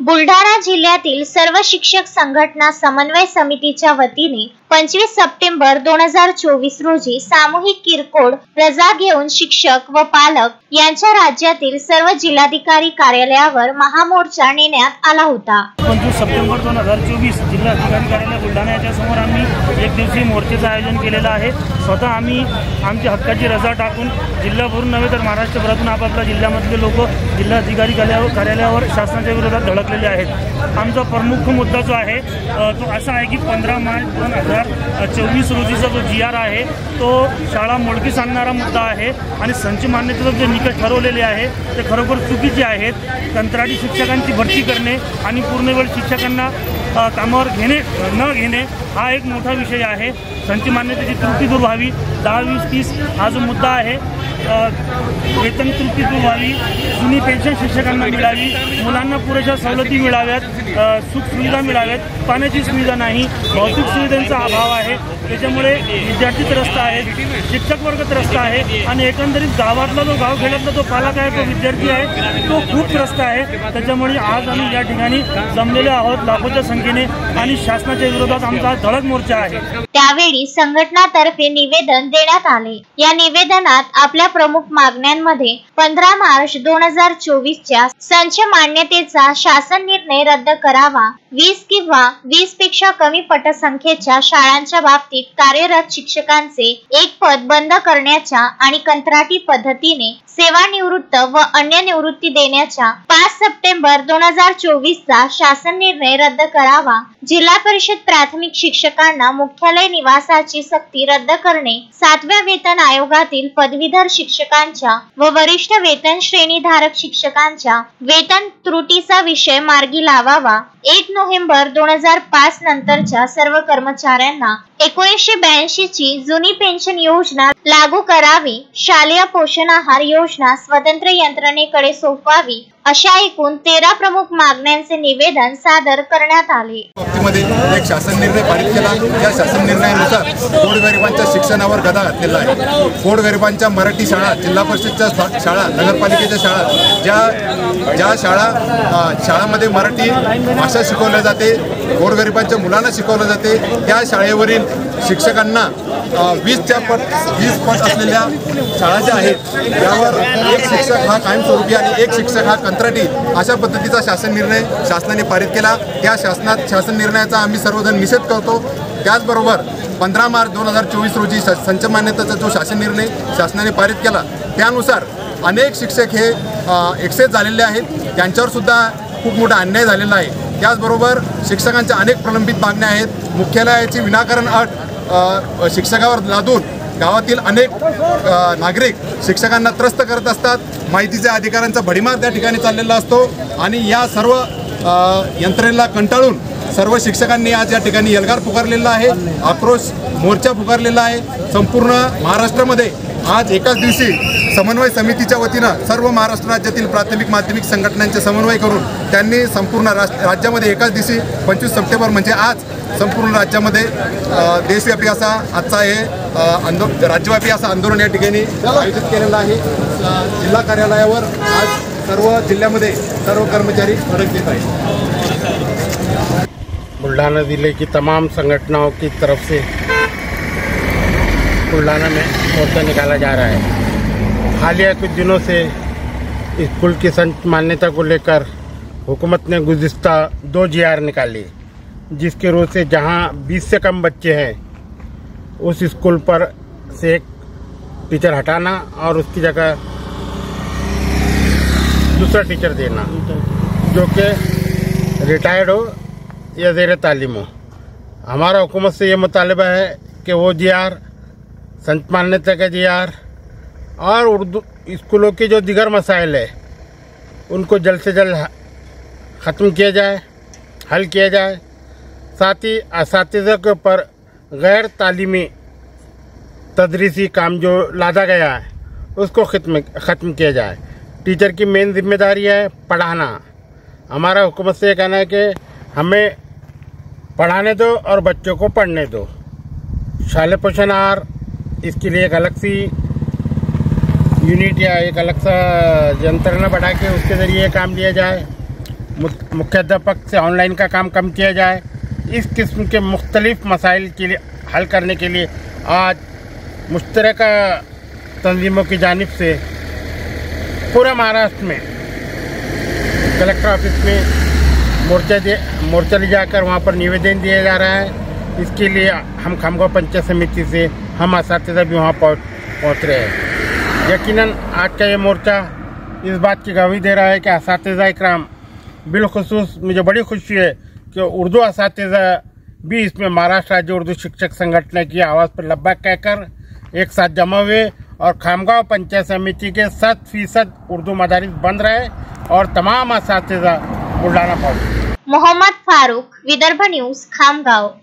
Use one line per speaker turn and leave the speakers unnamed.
बुलढाणा जिल्ह्यातील सर्व शिक्षक संघटना समन्वय समितीच्या वतीने 25 सप्टेंबर 2024 रोजी सामूहिक किरकोळ रजा घेऊन शिक्षक व पालक यांच्या राज्यातील सर्व जिल्हाधिकारी कार्यालयावर महामोर्चा नेण्यात आला होता।
25 सप्टेंबर 2024 जिल्हाधिकारी कार्यालय बुलढाणा याच्या समोर आम्ही एक दिवसीय मोर्चाचं आयोजन केलेलं आहे। स्वतः आम्ही आमची हक्काची रजा टाकून जिल्हाभरून नव्हे तर महाराष्ट्रभरातून आपापल्या जिल्ह्यामधले लोक जिल्हाधिकारी कार्यालयावर शासनाच्या विरोधात धडकलेले आहेत। आमचा प्रमुख मुद्दा जो आहे तो असा आहे की 15 मार्च 2024 रोजीचा जो GR आहे तो शाळा मोडकीस आणणारा मुद्दा आहे आणि संच मान्यतेचे जे निकष ठरवलेले आहे ते खरोखर चुकीचे आहेत। कंत्राटी शिक्षकांची भरती करणे आणि पूर्णवेळ शिक्षकांना कामावर न घेणे हा एक मोठा विषय आहे। संच मान्यतेची त्रुटी दूर व्हावी, 10, 20, 30 हा जो मुद्दा आहे वेतन त्रुटी दूर व्हावी, जुनी पेन्शन शिक्षकांना मिळावी, मुलांना पुरेशा सवलती मिळाव्यात, सुख सुविधा मिळाव्यात, पाण्याची सुविधा नाही, भौतिक सुविधांचा अभाव आहे। त्याच्यामुळे विद्यार्थी त्रस्त आहेत, शिक्षक वर्ग त्रस्त आहे आणि एकंदरीत गावातला जो गावखेड्यातला जो पालक आहे तो विद्यार्थी आहे तो खूप त्रस्त आहे। त्याच्यामुळे आज आम्ही या ठिकाणी जमलेले आहोत लाखोच्या संख्येने आणि शासनाच्या विरोधात आमचा धडक मोर्चा आहे।
त्यावेळी संघटनातर्फे निवेदन देण्यात आले। या निवेदनात आपल्या प्रमुख मागण्यांमध्ये 15 मार्च 2024 च्या संच मान्यतेचा शासन निर्णय रद्द करावा, 20 किंवा 20 पेक्षा कमी पटसंख्येच्या शाळांच्या बाबतीत कार्यरत शिक्षकांचे एक पद बंद करण्याच्या आणि कंत्राटी पद्धतीने सेवानिवृत्त व अन्य निवृत्ती देण्याच्या 5 सप्टेंबर 2024 चा शासन निर्णय रद्द करावा, जिल्हा परिषद प्राथमिक शिक्षकांना मुख्यालय निवासाची सक्ती रद्द करणे, 7व्या वेतन आयोगातील पदवीधर शिक्षकांच्या व वरिष्ठ वेतन श्रेणी धारक शिक्षकांच्या वेतन त्रुटीचा विषय मार्गी लावावा, 1 नोव्हेंबर 2005 नंतरच्या सर्व कर्मचाऱ्यांना 1982 ची जुनी पेन्शन योजना लागू करावी, शालेय पोषण आहार योजना स्वतंत्र यंत्रणेकडे सोपवावी, अशा एकूण 13 प्रमुख मागण्यांचे निवेदन सादर करण्यात आले।
एक शासन निर्णय पारित केला। या शासन निर्णयानुसार गोरगरिबांच्या शिक्षणावर गदा घातलेला आहे। गोरगरिबांच्या मराठी शाळा, जिल्हा परिषदच्या शाळा, नगरपालिकेच्या शाळा, ज्या शाळांमध्ये मराठी भाषा शिकवली जाते, गोरगरिबांच्या मुलांना शिकवलं जाते, त्या शाळेवरील शिक्षकांना 20 पट असलेल्या शाळा ज्या आहेत त्यावर एक शिक्षक हा कायमस्वरूपी आणि एक शिक्षक हा कंत्राटी अशा पद्धतीचा शासन निर्णय शासनाने पारित केला। त्या शासन निर्णयाचा आम्ही सर्वजण निषेध करतो। त्याचबरोबर 15 मार्च 2024 रोजी संच मान्यतेचा जो शासन निर्णय शासनाने पारित केला त्यानुसार अनेक शिक्षक हे एक्सेस झालेले आहेत, त्यांच्यावर सुद्धा खूप मोठा अन्याय झालेला आहे। त्याचबरोबर शिक्षकांच्या अनेक प्रलंबित मागण्या आहेत। मुख्यालयाची विनाकारण अट शिक्षकावर लादून गावातील अनेक नागरिक शिक्षकांना त्रस्त करत असतात। माहितीच्या अधिकारांचा भडीमार त्या ठिकाणी चाललेला असतो आणि या सर्व यंत्रणेला कंटाळून सर्व शिक्षकांनी आज या ठिकाणी एल्गार पुकारलेला आहे, आक्रोश मोर्चा पुकारलेला आहे। संपूर्ण महाराष्ट्रामध्ये आज एकाच दिवशी समन्वय समितीच्या वतीनं सर्व महाराष्ट्र राज्यातील प्राथमिक माध्यमिक संघटनांचे समन्वय करून त्यांनी संपूर्ण राज्यामध्ये एकाच दिवशी 25 सप्टेंबर म्हणजे आज संपूर्ण राज्यामध्ये देशव्यापी असा आजचा हे राज्यव्यापी असं आंदोलन या ठिकाणी आयोजित केलेलं आहे। जिल्हा कार्यालयावर आज सर्व जिल्ह्यामध्ये सर्व कर्मचारी धडक देत आहेत।
बुल्ढाना जिले की तमाम संगठनों की तरफ से बुल्ढाना में मोर्चा निकाला जा रहा है। हालिया कुछ दिनों से स्कूल की संच मान्यता को लेकर हुकूमत ने गुज़िश्ता 2 GR निकाली, जिसके रोज से जहां 20 से कम बच्चे हैं उस स्कूल पर से एक टीचर हटाना और उसकी जगह दूसरा टीचर देना जो कि रिटायर्ड हो या ज़ेर तालीम हो। हमारा हुकूमत से ये मुतालबा है कि वो GR संच मान्यता का GR और उर्दू स्कूलों के जो दिगर मसाइल है उनको जल्द से जल्द ख़त्म किया जाए, हल किया जाए। साथ ही असातिज़ा के ऊपर गैर तालीमी तदरीसी काम जो लादा गया है उसको ख़त्म किया जाए। टीचर की मेन जिम्मेदारी है पढ़ाना। हमारा हुकूमत से कहना है कि हमें पढ़ाने दो और बच्चों को पढ़ने दो। शालेय पोषण आहार इसके लिए एक अलग सी यूनिट या एक अलग सा यंत्रणा बढ़ा के उसके ज़रिए काम लिया जाए। मुख्याध्यापक से ऑनलाइन का काम कम किया जाए। इस किस्म के मुख्तलिफ मसाइल के लिए हल करने के लिए आज मुश्तरका तंजीमों की जानिब से पूरे महाराष्ट्र में कलेक्टर ऑफिस में मोर्चा ले जाकर वहाँ पर निवेदन दिया जा रहा है। इसके लिए हम खामगांव पंचायत समिति से हम असातिज़ा भी वहाँ पहुँच रहे हैं। यकीनन आज का ये मोर्चा इस बात की गवाही दे रहा है कि असातिज़ा इकराम, बिलखुसूस मुझे बड़ी खुशी है कि उर्दू असातिज़ा भी इसमें महाराष्ट्र राज्य उर्दू शिक्षक संगठन की आवाज़ पर लब्बैक कहकर एक साथ जमा हुए और खामगांव पंचायत समिति के 100% उर्दू मदारिस बंद रहे और तमाम असातिज़ा बुल्ढाना पहुंचे।
मोहम्मद फारूक, विदर्भ न्यूज, खामगांव।